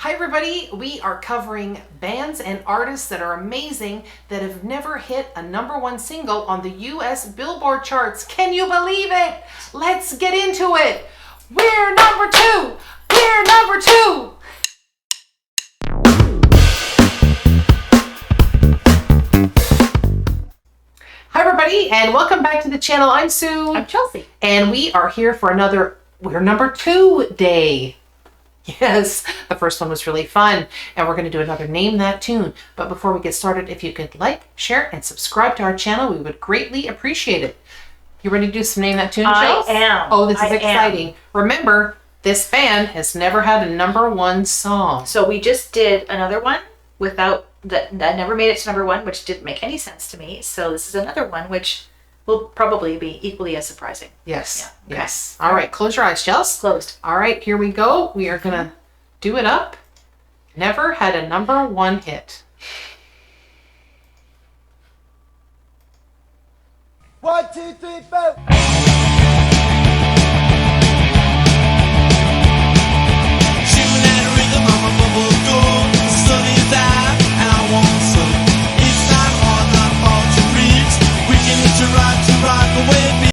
Hi everybody, we are covering bands and artists that are amazing that have never hit a #1 single on the US Billboard charts. Can you believe it? Let's get into it. We're number 2. We're number 2. Hi everybody and welcome back to the channel. I'm Sue. I'm Chelsea. And we are here for another We're number 2 day. Yes, the first one was really fun, and we're going to do another Name That Tune. But before we get started, if you could like, share, and subscribe to our channel, we would greatly appreciate it. You ready to do some Name That Tune, Chels? I am. Oh, this is exciting. Remember, this band has never had a #1 song. So we just did another one without that never made it to #1, which didn't make any sense to me. So this is another one which will probably be equally as surprising. Yes. Yeah. Okay. Yes. All right. Close your eyes, Chels. Closed. All right. Here we go. We are going to do it up. Never had a #1 hit. 1, 2, 3, 4. Shooting at a rhythm on my bubble door. The sun is out and I want some. It's not hard, not far to reach. We can hit a ride to Rockaway Beach.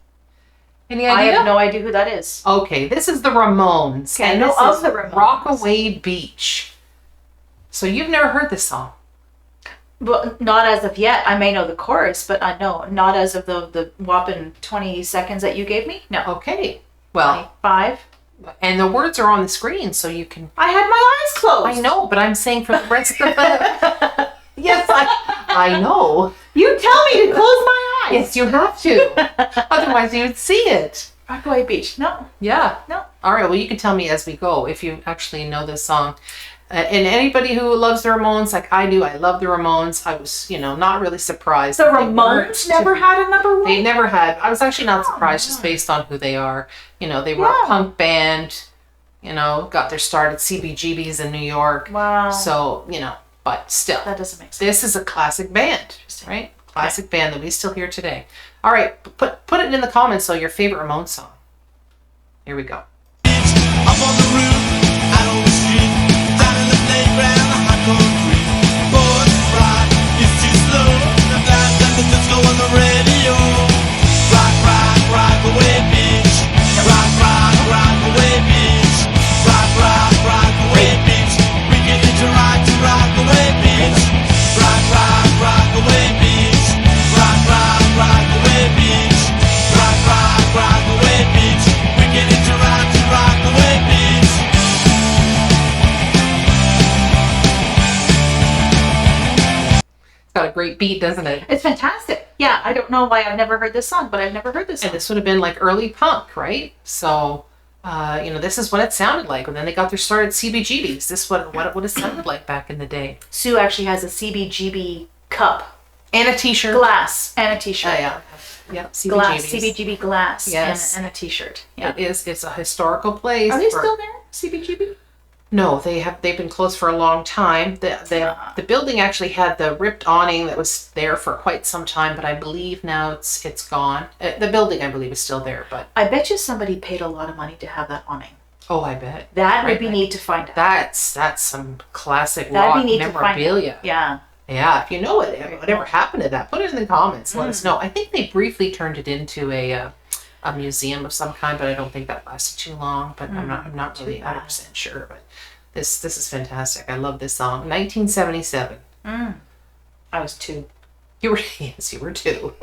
Any I idea? have no idea who that is. Okay, this is the Ramones. Okay, I know this of is the Ramones. Rockaway Beach. So you've never heard this song? Well, not as of yet. I may know the chorus, but I know not as of the whopping 20 seconds that you gave me. No. Okay. Well, 25. and the words are on the screen, so you can... I had my eyes closed. I know, but I'm saying for the rest of the... Yes, I know. You tell me to close my eyes. Yes, you have to. Otherwise, you'd see it. Rockaway Beach. No. Yeah. No. All right, well, you can tell me as we go if you actually know this song. And anybody who loves the Ramones, like I do, I love the Ramones. I was, not really surprised. The that they weren't Ramones never had a #1? They never had. I was actually not surprised just based on who they are. They were a punk band, got their start at CBGB's in New York. Wow. So, but still. That doesn't make sense. This is a classic band, right? Classic band that we still hear today. All right, put it in the comments, so your favorite Ramones song. Here we go. Up on the roof, out on the street, down in the playground, the hot concrete. Boys ride, it's too slow. The blast and the disco on the radio. Rock, rock, Rockaway Beach. Rock, rock, Rockaway Beach. Rock, rock, Rockaway Beach. We can hitch a ride to Rockaway Beach. Rock, rock, Rockaway Beach. Rock, rock, Rockaway Beach. Rock, rock, Rockaway Beach. We can hitch a ride to Rockaway Beach. It's got a great beat, doesn't it? It's fantastic. Yeah, I don't know why I've never heard this song, but I've never heard this song. And this would have been like early punk, right? So, this is what it sounded like. And then they got their start at CBGB's. This is what it would have sounded like back in the day. Sue actually has a CBGB cup, And a t-shirt. glass, and a t-shirt. Yeah. CBGB's. Glass, CBGB glass, Yes. and a t-shirt. Yeah. It's a historical place. Are they for- still there, CBGB? No, they've been closed for a long time. The building actually had the ripped awning that was there for quite some time, but I believe now it's gone. The building, I believe, is still there, but I bet you somebody paid a lot of money to have that awning. oh, I bet That Right, would be right. neat to find out. That's some classic That'd rock be neat to find out. memorabilia. Yeah. Yeah, if you know whatever happened to that, put it in the comments. Let us know. I think they briefly turned it into a museum of some kind, but I don't think that lasted too long. But I'm not really 100% sure. But this is fantastic. I love this song. 1977. I was 2. You were yes, you were 2.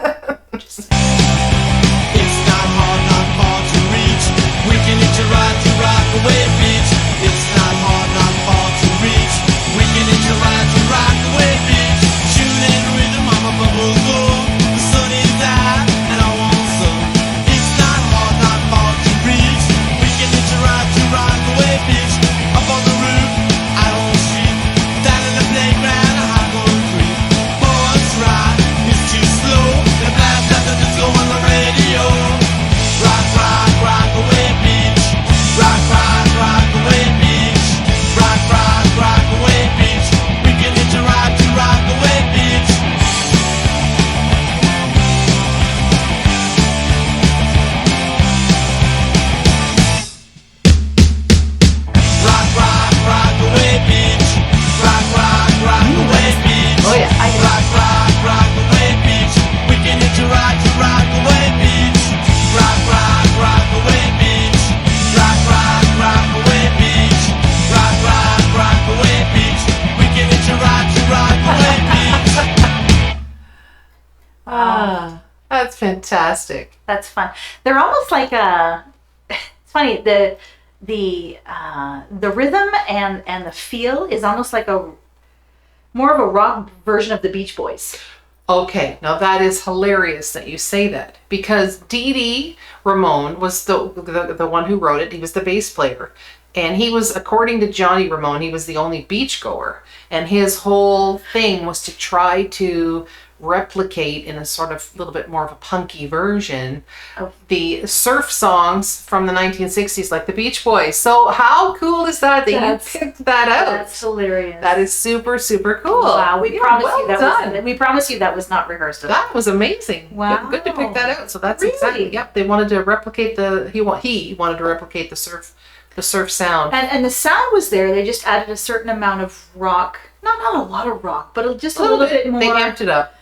It's not hard, not far to reach. We can hitch a ride to Rockaway Beach. It's not hard, not far to reach. We can hitch a ride to Rockaway Beach. Shooting rhythm on my bubble door. The sun is out and I want some. It's not hard, not far to reach. We can hitch a ride to Rockaway Beach. Up on the roof, out on the street, down in the playground, a hot concrete. Boys ride, it's too slow. The blast after disco on the radio. Rock, rock, Rockaway Beach. Rock, rock, rock. Fantastic. That's fun. They're almost like a. It's funny. The rhythm and the feel is almost like a more of a rock version of the Beach Boys. Okay, now that is hilarious that you say that, because Dee Dee Ramone was the one who wrote it. He was the bass player, and he was, according to Johnny Ramone, he was the only beachgoer, and his whole thing was to try to replicate in a sort of little bit more of a punky version of the surf songs from the 1960s, like the Beach Boys. So how cool is that you picked that out? That's hilarious. That is super, super cool. Wow, we promise you that done. we promise you that was not rehearsed at all. That was amazing. Wow. Good to pick that out. So that's Really? exactly, yep. They wanted to replicate he wanted to replicate the surf sound. And the sound was there. They just added a certain amount of rock. Not a lot of rock, but just a little bit more. They amped it up.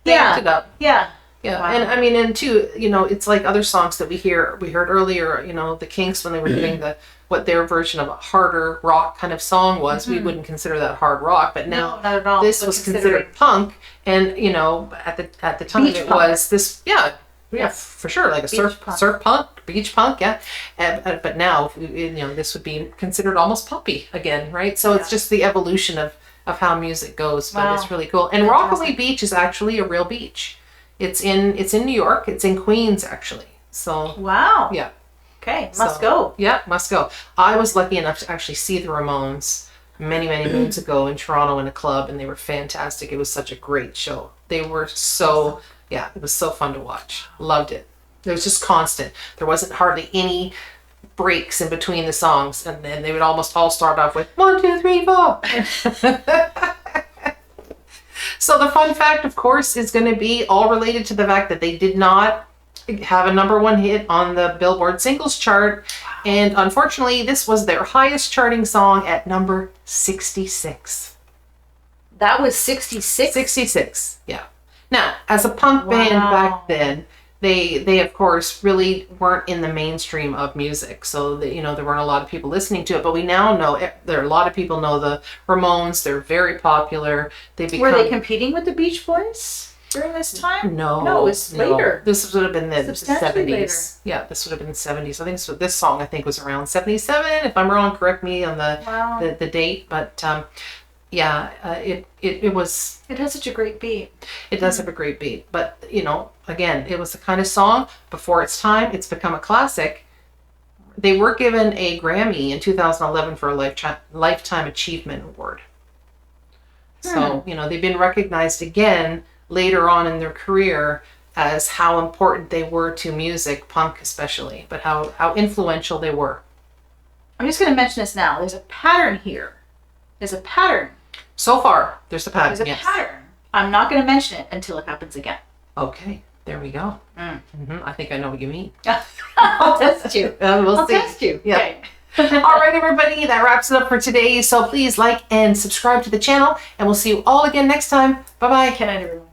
They amped it up. Yeah. Yeah. Wow. And I mean, and too, it's like other songs that we heard earlier, the Kinks, when they were doing what their version of a harder rock kind of song was, we wouldn't consider that hard rock, but now No, not at all. this But was considered punk, and at the time Beach it punk. was this, yeah, for sure, like a surf punk, beach punk, yeah. But now, this would be considered almost poppy again, right? So it's just the evolution of how music goes, but it's really cool. And Rockaway Beach is actually a real beach. It's in New York. It's in Queens, actually. So Wow. yeah. Okay, must go. Yeah, must go. I was lucky enough to actually see the Ramones many moons ago in Toronto in a club, and they were fantastic. It was such a great show. They were so, it was so fun to watch. Loved it. It was just constant. There wasn't hardly any breaks in between the songs, and then they would almost all start off with 1, 2, 3, 4. So the fun fact, of course, is going to be all related to the fact that they did not have a #1 hit on the Billboard singles chart, and unfortunately this was their highest charting song at number 66. That was 66? 66, yeah. Now, as a punk band back then, they of course really weren't in the mainstream of music, so there weren't a lot of people listening to it, but we now know there are a lot of people know the Ramones. They're very popular. Were they competing with the Beach Boys during this time? No, it was later. This would have been the Substantially 70s. later. Yeah, this would have been the 70s. I think this song was around 77. If I'm wrong, correct me on the date. But it was. It has such a great beat. It does have a great beat, but again, it was the kind of song before its time. It's become a classic. They were given a Grammy in 2011 for a Lifetime Achievement Award. So they've been recognized again later on in their career as how important they were to music, punk especially, but how influential they were. I'm just going to mention this now. There's a pattern here. There's a pattern. So far, there's a pattern. There's a pattern. I'm not going to mention it until it happens again. Okay, there we go. I think I know what you mean. I'll test you. We'll see. I'll test you. Yeah. Okay. All right, everybody, that wraps it up for today. So please like and subscribe to the channel, and we'll see you all again next time. Bye-bye. Good night, everyone.